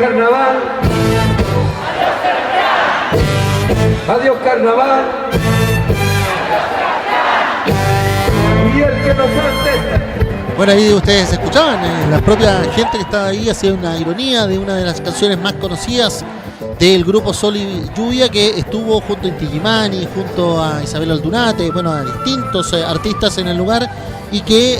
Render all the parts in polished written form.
carnaval. Adiós carnaval. Y el que nos antes. Bueno, ahí ustedes escuchaban, la propia gente que estaba ahí hacía una ironía de una de las canciones más conocidas del grupo Sol y Lluvia, que estuvo junto a Inti Illimani, junto a Isabel Aldunate, bueno, a distintos artistas en el lugar, y que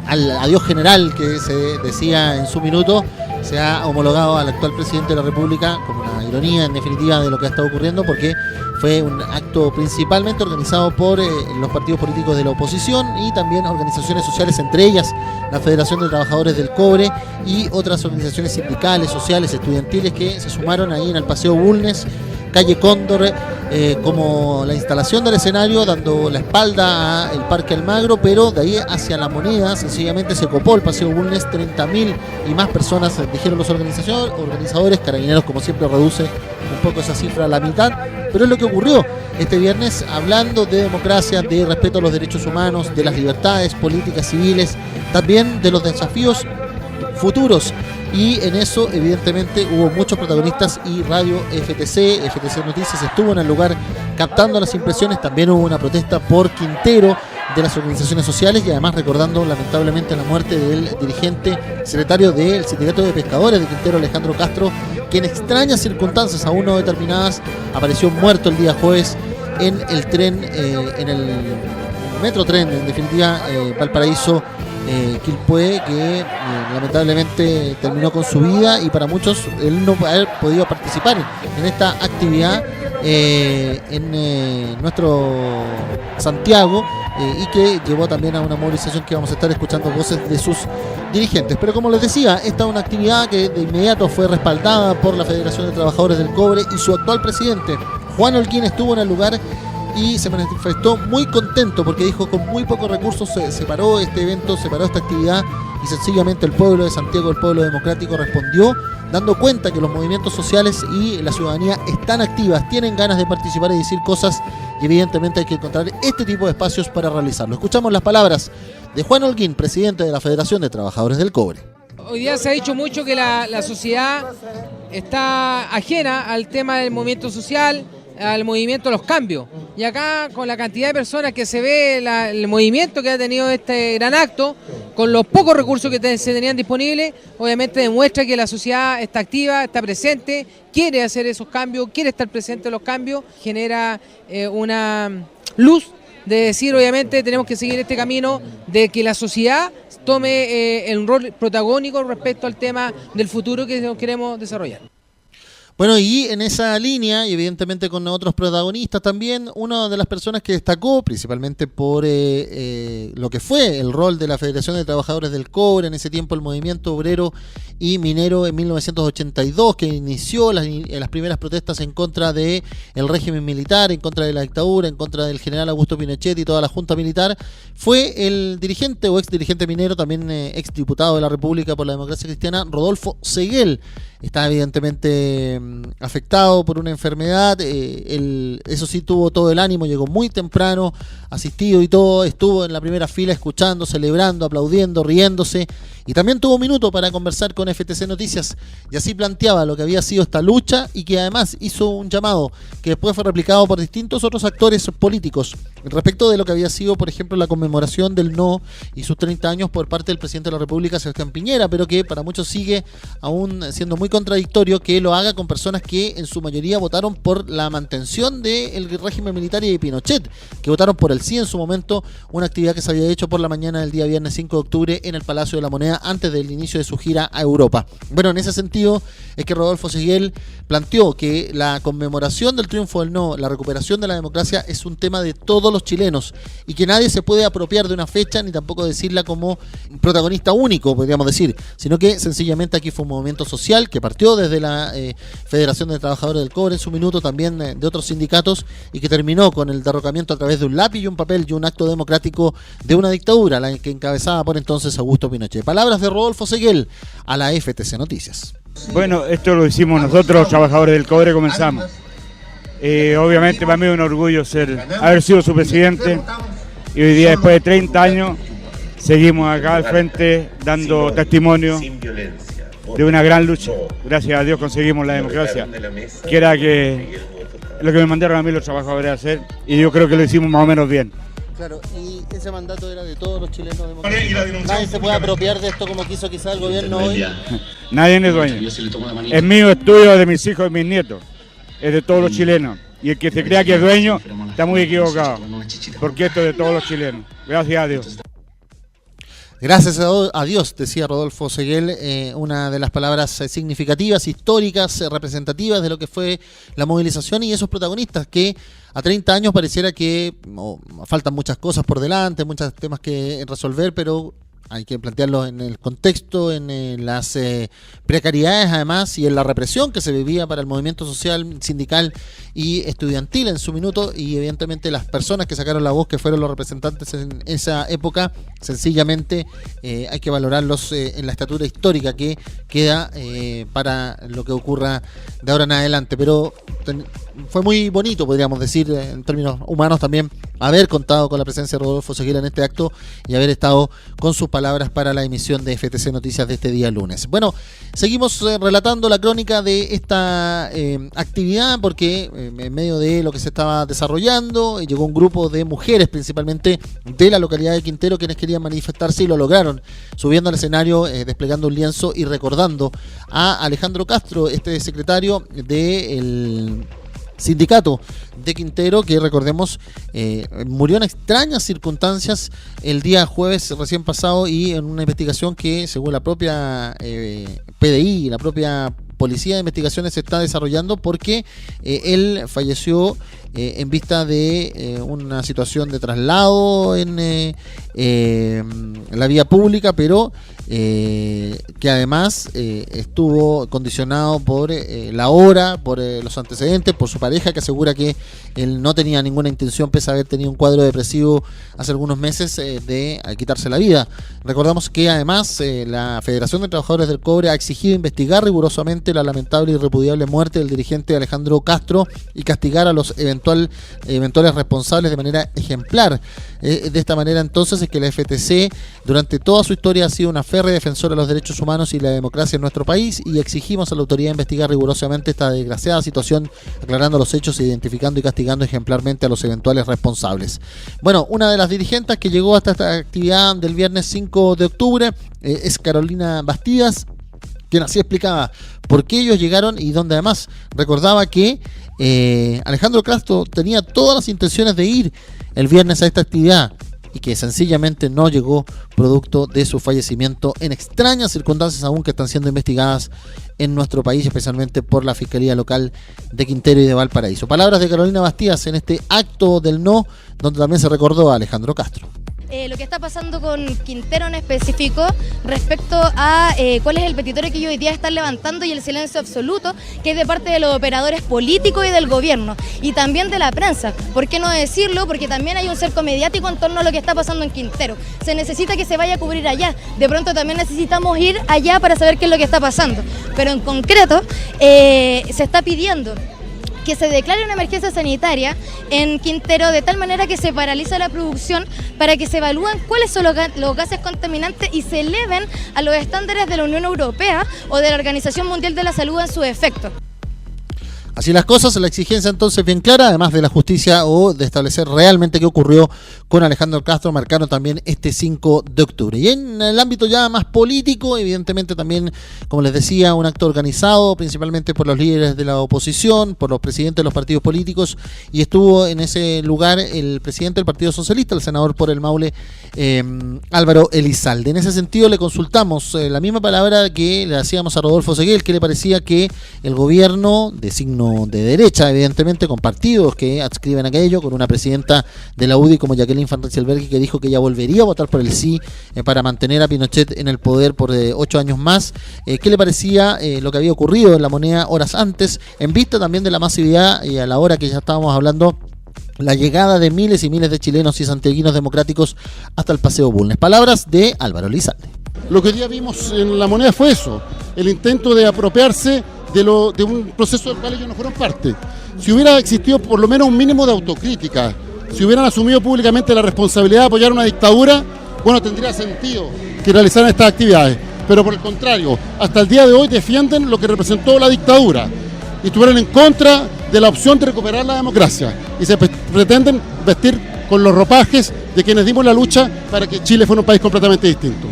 al adiós general que se decía en su minuto se ha homologado al actual presidente de la República como una ironía en definitiva de lo que ha estado ocurriendo, porque fue un acto principalmente organizado por los partidos políticos de la oposición y también organizaciones sociales, entre ellas la Federación de Trabajadores del Cobre y otras organizaciones sindicales, sociales, estudiantiles que se sumaron ahí en el Paseo Bulnes, calle Cóndor, como la instalación del escenario, dando la espalda al Parque Almagro, pero de ahí hacia La Moneda sencillamente se copó el Paseo Bulnes, 30.000 y más personas, dijeron los organizadores. Carabineros, como siempre, reduce un poco esa cifra a la mitad, pero es lo que ocurrió este viernes, hablando de democracia, de respeto a los derechos humanos, de las libertades políticas, civiles, también de los desafíos futuros. Y en eso, evidentemente, hubo muchos protagonistas y Radio FTC Noticias estuvo en el lugar captando las impresiones. También hubo una protesta por Quintero de las organizaciones sociales y además recordando lamentablemente la muerte del dirigente secretario del Sindicato de Pescadores de Quintero, Alejandro Castro, que en extrañas circunstancias aún no determinadas apareció muerto el día jueves en el tren, en el metrotren, en definitiva, Valparaíso Quilpué, que lamentablemente terminó con su vida, y para muchos él no haber podido participar en esta actividad en nuestro Santiago, y que llevó también a una movilización que vamos a estar escuchando voces de sus dirigentes. Pero como les decía, esta es una actividad que de inmediato fue respaldada por la Federación de Trabajadores del Cobre, y su actual presidente, Juan Holguín, estuvo en el lugar y se manifestó muy contento porque dijo: con muy pocos recursos se separó este evento, separó esta actividad, y sencillamente el pueblo de Santiago, el pueblo democrático, respondió dando cuenta que los movimientos sociales y la ciudadanía están activas, tienen ganas de participar y decir cosas, y evidentemente hay que encontrar este tipo de espacios para realizarlo. Escuchamos las palabras de Juan Holguín, presidente de la Federación de Trabajadores del Cobre. Hoy día se ha dicho mucho que la sociedad está ajena al tema del movimiento social, al movimiento de los cambios. Y acá, con la cantidad de personas que se ve, el movimiento que ha tenido este gran acto, con los pocos recursos que se tenían disponibles, obviamente demuestra que la sociedad está activa, está presente, quiere hacer esos cambios, quiere estar presente en los cambios, genera una luz de decir, obviamente, tenemos que seguir este camino de que la sociedad tome el rol protagónico respecto al tema del futuro que queremos desarrollar. Bueno, y en esa línea, y evidentemente con otros protagonistas también, una de las personas que destacó, principalmente por lo que fue el rol de la Federación de Trabajadores del Cobre, en ese tiempo el movimiento obrero y minero en 1982, que inició las primeras protestas en contra del régimen militar, en contra de la dictadura, en contra del general Augusto Pinochet y toda la junta militar, fue el dirigente o ex dirigente minero, también ex diputado de la República por la Democracia Cristiana, Rodolfo Seguel. Está evidentemente afectado por una enfermedad, eso sí, tuvo todo el ánimo, llegó muy temprano, asistido y todo, estuvo en la primera fila escuchando, celebrando, aplaudiendo, riéndose, y también tuvo un minuto para conversar con FTC Noticias, y así planteaba lo que había sido esta lucha, y que además hizo un llamado que después fue replicado por distintos otros actores políticos respecto de lo que había sido, por ejemplo, la conmemoración del no y sus 30 años por parte del presidente de la República, Sebastián Piñera, pero que para muchos sigue aún siendo muy contradictorio que lo haga con personas que en su mayoría votaron por la mantención del régimen militar y de Pinochet, que votaron por el sí en su momento, una actividad que se había hecho por la mañana del día viernes 5 de octubre en el Palacio de la Moneda antes del inicio de su gira a Europa. Bueno, en ese sentido es que Rodolfo Seguel planteó que la conmemoración del triunfo del no, la recuperación de la democracia, es un tema de todos los chilenos, y que nadie se puede apropiar de una fecha ni tampoco decirla como protagonista único, podríamos decir, sino que sencillamente aquí fue un movimiento social que partió desde la Federación de Trabajadores del Cobre en su minuto, también de otros sindicatos, y que terminó con el derrocamiento a través de un lápiz y un papel y un acto democrático de una dictadura, la que encabezaba por entonces Augusto Pinochet. Palabras de Rodolfo Seguel a la FTC Noticias. Bueno, esto lo hicimos nosotros, trabajadores del cobre, comenzamos. Obviamente para mí es un orgullo haber sido su presidente, y hoy día, después de 30 años, seguimos acá al frente dando testimonio de una gran lucha. Gracias a Dios conseguimos la democracia, que era lo que me mandaron a mí los trabajadores a hacer, y yo creo que lo hicimos más o menos bien. Claro, y ese mandato era de todos los chilenos democráticos. Nadie se puede apropiar de esto como quiso quizá el gobierno hoy. Nadie es dueño. Es mío, es tuyo, de mis hijos y mis nietos. Es de todos los chilenos. Y el que se crea que es dueño está muy equivocado, porque esto es de todos los chilenos. Gracias a Dios. Gracias a Dios, decía Rodolfo Seguel, una de las palabras significativas, históricas, representativas de lo que fue la movilización y esos protagonistas que a 30 años pareciera que faltan muchas cosas por delante, muchos temas que resolver, pero hay que plantearlo en el contexto, en las precariedades además y en la represión que se vivía para el movimiento social, sindical y estudiantil en su minuto, y evidentemente las personas que sacaron la voz, que fueron los representantes en esa época, sencillamente hay que valorarlos en la estatura histórica que queda para lo que ocurra de ahora en adelante. Pero fue muy bonito, podríamos decir, en términos humanos también, haber contado con la presencia de Rodolfo Seguel en este acto y haber estado con sus palabras para la emisión de FTC Noticias de este día lunes. Bueno, seguimos relatando la crónica de esta actividad, porque en medio de lo que se estaba desarrollando llegó un grupo de mujeres, principalmente de la localidad de Quintero, quienes querían manifestarse y lo lograron, subiendo al escenario, desplegando un lienzo y recordando a Alejandro Castro, este secretario del sindicato de Quintero, que recordemos murió en extrañas circunstancias el día jueves recién pasado, y en una investigación que según la propia PDI, la propia Policía de Investigaciones, se está desarrollando porque él falleció en vista de una situación de traslado en la vía pública, pero que además estuvo condicionado por la hora, por los antecedentes, por su pareja, que asegura que él no tenía ninguna intención, pese a haber tenido un cuadro depresivo hace algunos meses, de quitarse la vida. Recordamos que además la Federación de Trabajadores del Cobre ha exigido investigar rigurosamente la lamentable y repudiable muerte del dirigente Alejandro Castro y castigar a los eventuales responsables de manera ejemplar. De esta manera entonces es que la FTC durante toda su historia ha sido una férrea defensora de los derechos humanos y la democracia en nuestro país, y exigimos a la autoridad investigar rigurosamente esta desgraciada situación, aclarando los hechos, identificando y castigando ejemplarmente a los eventuales responsables. Bueno, una de las dirigentes que llegó hasta esta actividad del viernes 5 de octubre es Carolina Bastidas, quien así explicaba por qué ellos llegaron y donde además recordaba que Alejandro Castro tenía todas las intenciones de ir el viernes a esta actividad y que sencillamente no llegó producto de su fallecimiento en extrañas circunstancias aún que están siendo investigadas en nuestro país, especialmente por la Fiscalía Local de Quintero y de Valparaíso. Palabras de Carolina Bastidas en este acto del no, donde también se recordó a Alejandro Castro. Lo que está pasando con Quintero en específico respecto a cuál es el petitorio que ellos hoy día están levantando y el silencio absoluto que es de parte de los operadores políticos y del gobierno y también de la prensa. ¿Por qué no decirlo? Porque también hay un cerco mediático en torno a lo que está pasando en Quintero. Se necesita que se vaya a cubrir allá. De pronto también necesitamos ir allá para saber qué es lo que está pasando. Pero en concreto se está pidiendo que se declare una emergencia sanitaria en Quintero de tal manera que se paraliza la producción para que se evalúen cuáles son los gases contaminantes y se eleven a los estándares de la Unión Europea o de la Organización Mundial de la Salud en su efecto. Así las cosas, la exigencia entonces bien clara, además de la justicia o de establecer realmente qué ocurrió con Alejandro Castro, marcaron también este 5 de octubre. Y en el ámbito ya más político, evidentemente también, como les decía, un acto organizado principalmente por los líderes de la oposición, por los presidentes de los partidos políticos, y estuvo en ese lugar el presidente del Partido Socialista, el senador por el Maule, Álvaro Elizalde. En ese sentido le consultamos la misma palabra que le hacíamos a Rodolfo Seguel, que le parecía que el gobierno de signo de derecha, evidentemente, con partidos que adscriben aquello, con una presidenta de la UDI como Jacqueline Van Rysselberghe, que dijo que ella volvería a votar por el sí para mantener a Pinochet en el poder por 8 años más. ¿Qué le parecía lo que había ocurrido en La Moneda horas antes, en vista también de la masividad y a la hora que ya estábamos hablando, la llegada de miles y miles de chilenos y santiaguinos democráticos hasta el Paseo Bulnes? Palabras de Álvaro Elizalde. Lo que hoy día vimos en La Moneda fue eso, el intento de apropiarse de un proceso del cual ellos no fueron parte. Si hubiera existido por lo menos un mínimo de autocrítica, si hubieran asumido públicamente la responsabilidad de apoyar una dictadura, bueno, tendría sentido que realizaran estas actividades. pero por el contrario, hasta el día de hoy defienden lo que representó la dictadura y estuvieron en contra de la opción de recuperar la democracia y se pretenden vestir con los ropajes de quienes dimos la lucha para que Chile fuera un país completamente distinto.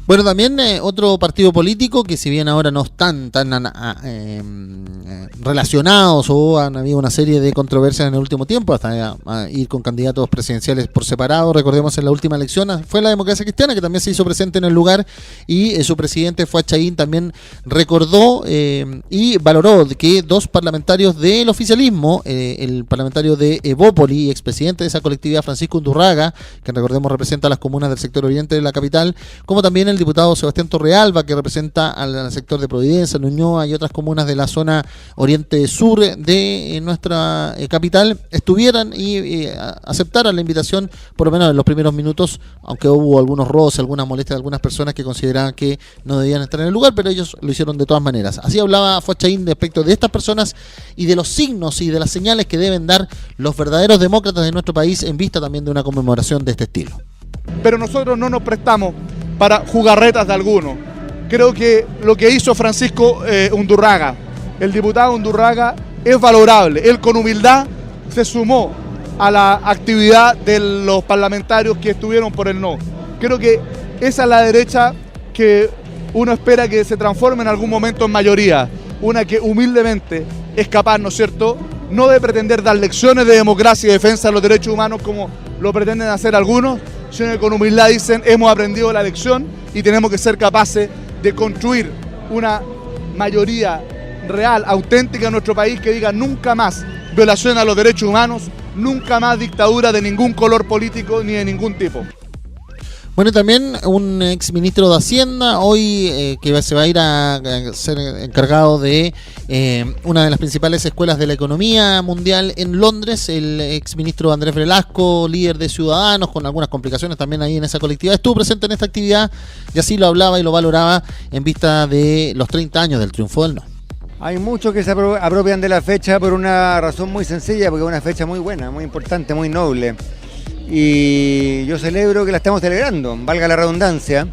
Bueno, también otro partido político que si bien ahora no están tan relacionados o han habido una serie de controversias en el último tiempo, hasta ir con candidatos presidenciales por separado, recordemos en la última elección, fue la Democracia Cristiana que también se hizo presente en el lugar y su presidente Fuad Chahín también recordó y valoró que dos parlamentarios del oficialismo, el parlamentario de Evópoli, expresidente de esa colectividad Francisco Undurraga, que recordemos representa a las comunas del sector oriente de la capital, como también el diputado Sebastián Torrealba, que representa al sector de Providencia, Ñuñoa y otras comunas de la zona oriente-sur de nuestra capital, estuvieran y aceptaran la invitación, por lo menos en los primeros minutos, aunque hubo algunos roces, algunas molestias de algunas personas que consideraban que no debían estar en el lugar, pero ellos lo hicieron de todas maneras. Así hablaba Fuad Chahín respecto de estas personas y de los signos y de las señales que deben dar los verdaderos demócratas de nuestro país en vista también de una conmemoración de este estilo. Pero nosotros no nos prestamos para jugarretas de alguno. Creo que lo que hizo Francisco Undurraga, el diputado Undurraga, es valorable. Él con humildad se sumó a la actividad de los parlamentarios que estuvieron por el no. Creo que esa es la derecha que uno espera que se transforme en algún momento en mayoría. Una que humildemente es capaz, ¿no es cierto?, no de pretender dar lecciones de democracia y defensa de los derechos humanos como lo pretenden hacer algunos, sino que con humildad dicen hemos aprendido la lección y tenemos que ser capaces de construir una mayoría real, auténtica en nuestro país que diga nunca más violación a los derechos humanos, nunca más dictadura de ningún color político ni de ningún tipo. Bueno, también un exministro de Hacienda, hoy que se va a ir a ser encargado de una de las principales escuelas de la economía mundial en Londres, el exministro Andrés Velasco, líder de Ciudadanos, con algunas complicaciones también ahí en esa colectividad, estuvo presente en esta actividad y así lo hablaba y lo valoraba en vista de los 30 años del triunfo del no. Hay muchos que se apropian de la fecha por una razón muy sencilla, porque es una fecha muy buena, muy importante, muy noble. Y yo celebro que la estamos celebrando, valga la redundancia.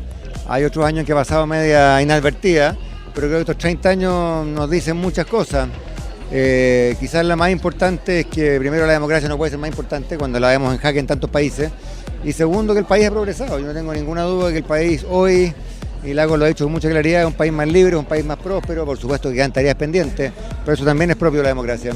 Hay otros años que ha pasado media inadvertida, pero creo que estos 30 años nos dicen muchas cosas. Quizás la más importante es que primero la democracia no puede ser más importante cuando la vemos en jaque en tantos países. Y segundo, que el país ha progresado. Yo no tengo ninguna duda de que el país hoy, y Lago lo ha dicho con mucha claridad, es un país más libre, un país más próspero. Por supuesto que quedan tareas pendientes, pero eso también es propio de la democracia.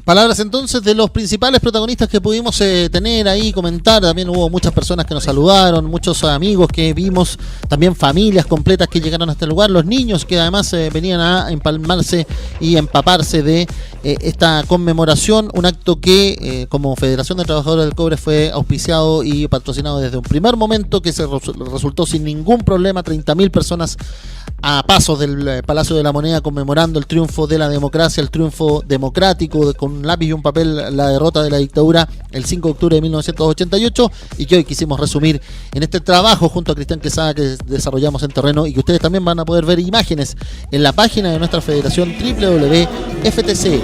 Palabras entonces de los principales protagonistas que pudimos tener ahí, comentar. También hubo muchas personas que nos saludaron, muchos amigos que vimos, también familias completas que llegaron a este lugar, los niños que además venían a empalmarse y empaparse de esta conmemoración, un acto que como Federación de Trabajadores del Cobre fue auspiciado y patrocinado desde un primer momento, que se resultó sin ningún problema, 30.000 personas a pasos del Palacio de la Moneda conmemorando el triunfo de la democracia, el triunfo democrático, con un lápiz y un papel, la derrota de la dictadura el 5 de octubre de 1988, y que hoy quisimos resumir en este trabajo junto a Cristian Quesada que desarrollamos en terreno y que ustedes también van a poder ver imágenes en la página de nuestra federación www.ftc.cl.